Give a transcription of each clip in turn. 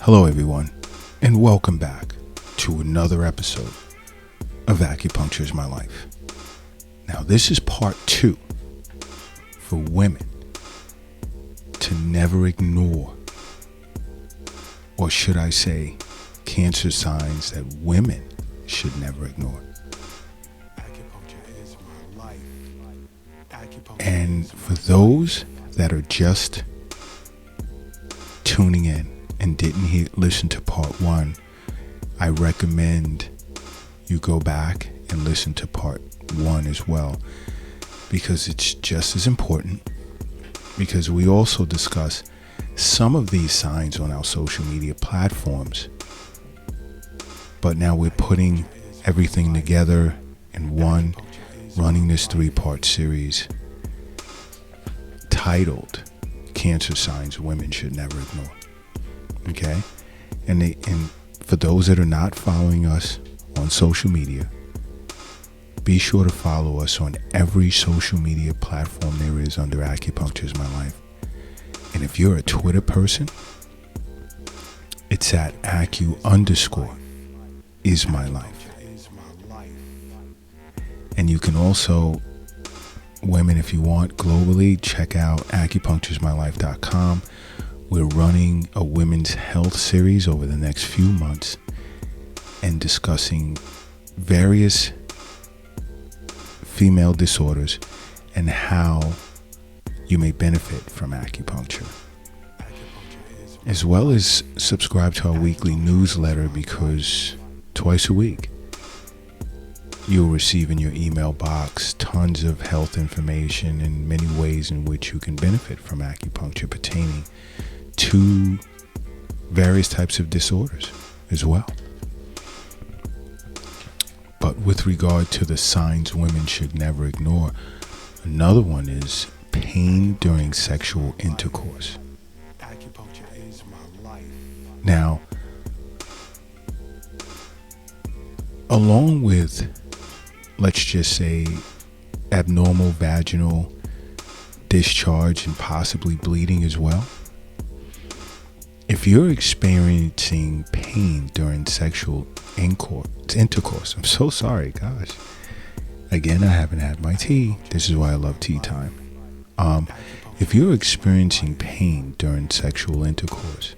Hello, everyone, and welcome back to another episode of Acupuncture is My Life. Now, this is part 2 for women to never ignore, or should I say, cancer signs that women should never ignore. And for those that are just tuning in and didn't listen to part 1, I recommend you go back and listen to part 1 as well, because it's just as important, because we also discuss some of these signs on our social media platforms, but now we're putting everything together in one, running this 3-part series titled Cancer Signs Women Should Never Ignore. Okay? And for those that are not following us on social media, be sure to follow us on every social media platform there is under Acupuncture is My Life. And if you're a Twitter person, it's at Acu_is_my_life. And you can also, women, if you want, globally, check out acupunctureismylife.com. We're running a women's health series over the next few months and discussing various female disorders and how you may benefit from acupuncture, as well as subscribe to our weekly newsletter, because twice a week you'll receive in your email box tons of health information and many ways in which you can benefit from acupuncture pertaining to various types of disorders as well. But with regard to the signs women should never ignore, another one is pain during sexual intercourse. Now, along with, let's just say, abnormal vaginal discharge and possibly bleeding as well, if you're experiencing pain during sexual intercourse, I'm so sorry, gosh. Again, I haven't had my tea. This is why I love tea time. If you're experiencing pain during sexual intercourse,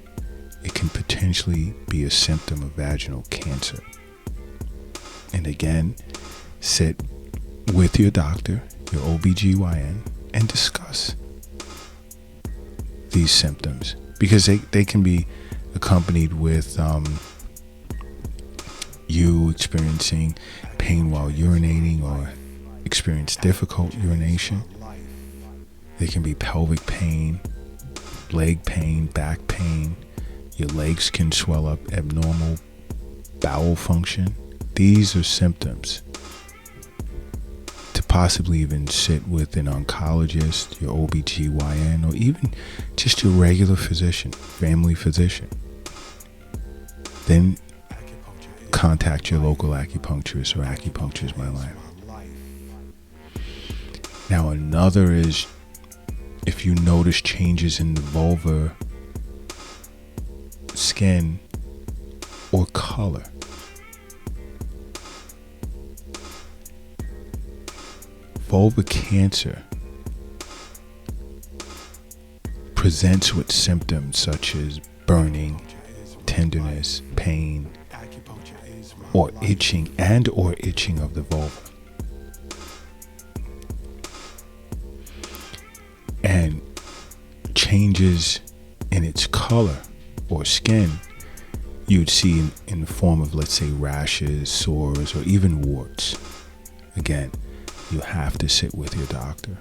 it can potentially be a symptom of vaginal cancer. And again, sit with your doctor, your OBGYN, and discuss these symptoms, because they can be accompanied with you experiencing pain while urinating or experience difficult urination. They can be pelvic pain, leg pain, back pain. Your legs can swell up, abnormal bowel function. These are symptoms to possibly even sit with an oncologist, your OBGYN, or even just your regular physician, family physician. Then contact your local acupuncturist or Acupuncture is My Life. Now, another is if you notice changes in the vulvar, skin, or color. Vulvar cancer presents with symptoms such as burning, tenderness, pain, or itching of the vulva. And changes in its color or skin you'd see in the form of, let's say, rashes, sores, or even warts. Again, you have to sit with your doctor.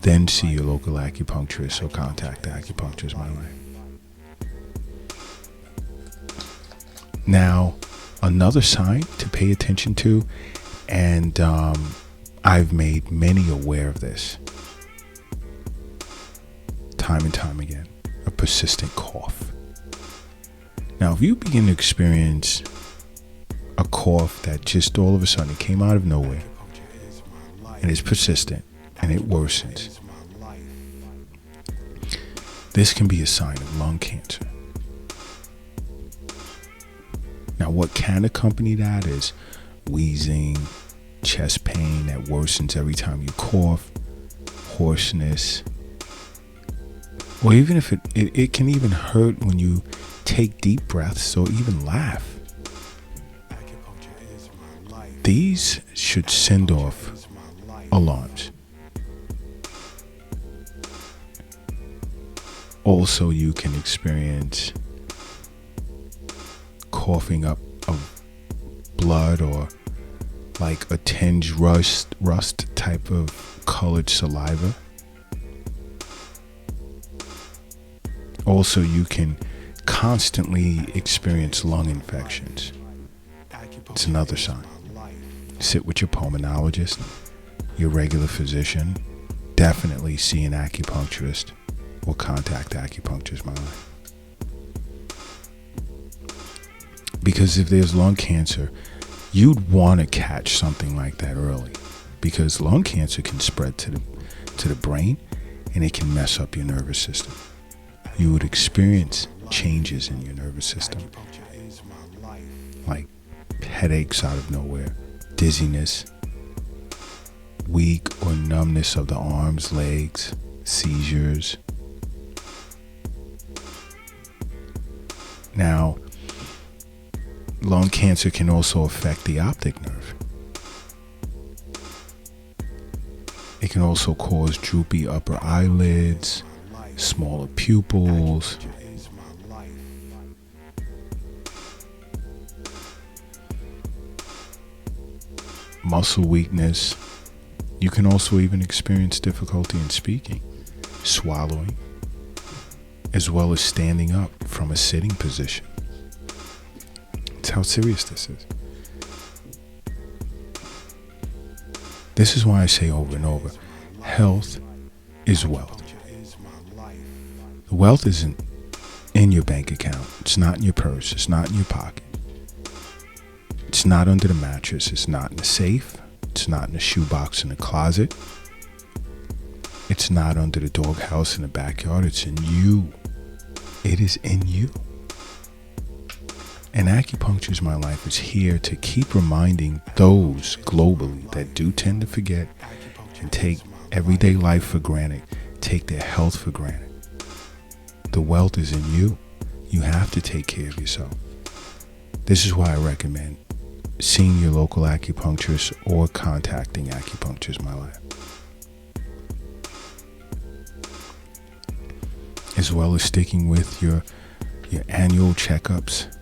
Then see your local acupuncturist or contact Acupuncture is My Life. Now, another sign to pay attention to, and I've made many aware of this time and time again, a persistent cough. Now, if you begin to experience a cough that just all of a sudden came out of nowhere and is persistent and it worsens, this can be a sign of lung cancer. Now, what can accompany that is wheezing, chest pain that worsens every time you cough, hoarseness, or even if it can even hurt when you take deep breaths or even laugh. These should send off alarms. Also, you can experience coughing up of blood or like a tinged rust type of colored saliva. Also, you can constantly experience lung infections. It's another sign. Sit with your pulmonologist, your regular physician. Definitely see an acupuncturist or contact Acupuncture My Life. Because if there's lung cancer, you'd want to catch something like that early, because lung cancer can spread to the brain and it can mess up your nervous system. You would experience changes in your nervous system, like headaches out of nowhere, dizziness, weak or numbness of the arms, legs, seizures. Now, lung cancer can also affect the optic nerve. It can also cause droopy upper eyelids, smaller pupils, muscle weakness. You can also even experience difficulty in speaking, swallowing, as well as standing up from a sitting position. That's how serious this is. This is why I say over and over, health is wealth. The wealth isn't in your bank account. It's not in your purse. It's not in your pocket. It's not under the mattress. It's not in the safe. It's not in the shoebox in the closet. It's not under the doghouse in the backyard. It's in you. It is in you. And Acupuncture My Life is here to keep reminding those globally that do tend to forget and take everyday life for granted, take their health for granted. The wealth is in you. You have to take care of yourself. This is why I recommend seeing your local acupuncturist or contacting Acupuncture My Life, as well as sticking with your annual checkups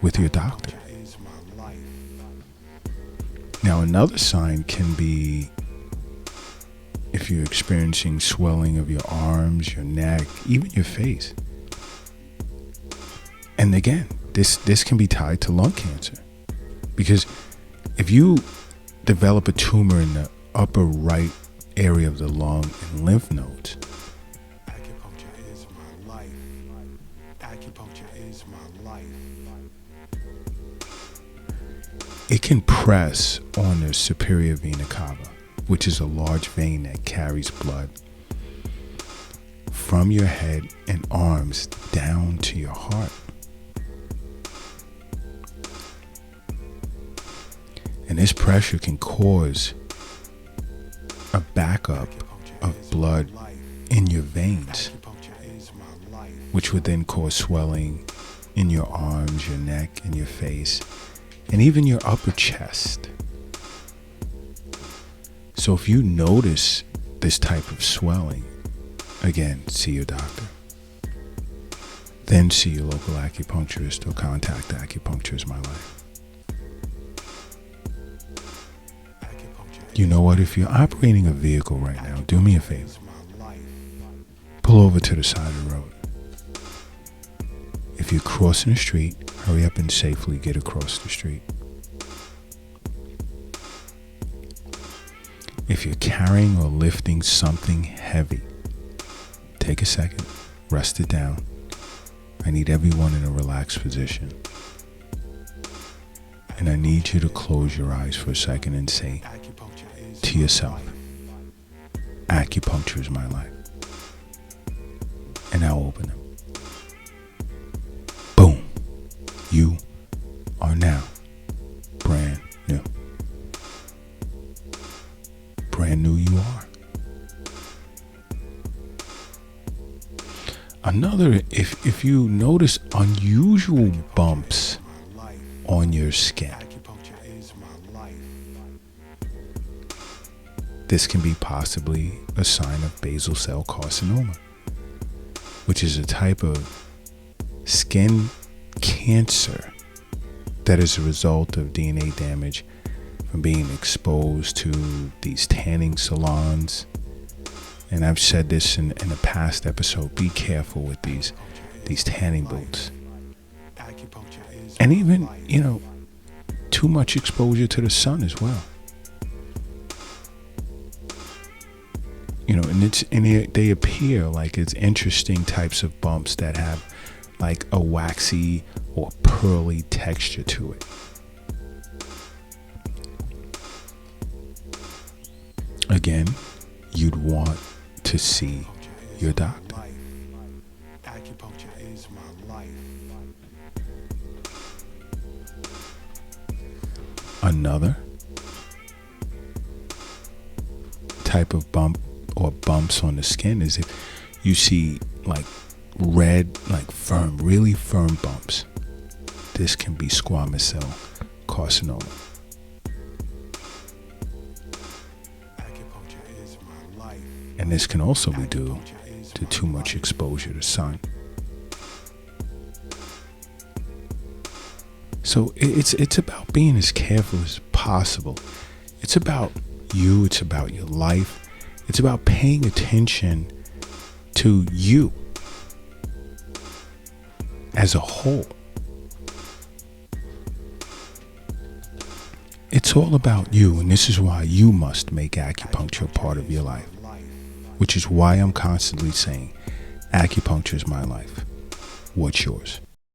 with your doctor. Now, another sign can be if you're experiencing swelling of your arms, your neck, even your face. And again, this can be tied to lung cancer, because if you develop a tumor in the upper right area of the lung and lymph nodes, Acupuncture is my life. Acupuncture is my life. It can press on the superior vena cava, which is a large vein that carries blood from your head and arms down to your heart. And this pressure can cause a backup of blood in your veins, which would then cause swelling in your arms, your neck, and your face, and even your upper chest. So if you notice this type of swelling, again, see your doctor. Then see your local acupuncturist or contact Acupuncture My Life. You know what? If you're operating a vehicle right now, do me a favor. Pull over to the side of the road. If you're crossing the street, hurry up and safely get across the street. If you're carrying or lifting something heavy, take a second, rest it down. I need everyone in a relaxed position. And I need you to close your eyes for a second and say to yourself, Acupuncture is my life. And now open them. Boom. You are now brand new. Brand new you are. Another, if you notice unusual bumps on your skin, this can be possibly a sign of basal cell carcinoma, which is a type of skin cancer that is a result of DNA damage from being exposed to these tanning salons. And I've said this in a past episode, be careful with these tanning booths. And even, too much exposure to the sun as well. And they appear like it's interesting types of bumps that have like a waxy or pearly texture to it. Again, you'd want to see your doctor. Acupuncture is my life. Another type of bump or bumps on the skin is if you see like red, like firm, really firm bumps. This can be squamous cell carcinoma. And this can also be due to too much exposure to sun. So it's about being as careful as possible. It's about you. It's about your life. It's about paying attention to you as a whole. It's all about you, and this is why you must make acupuncture a part of your life. Which is why I'm constantly saying, acupuncture is my life. What's yours?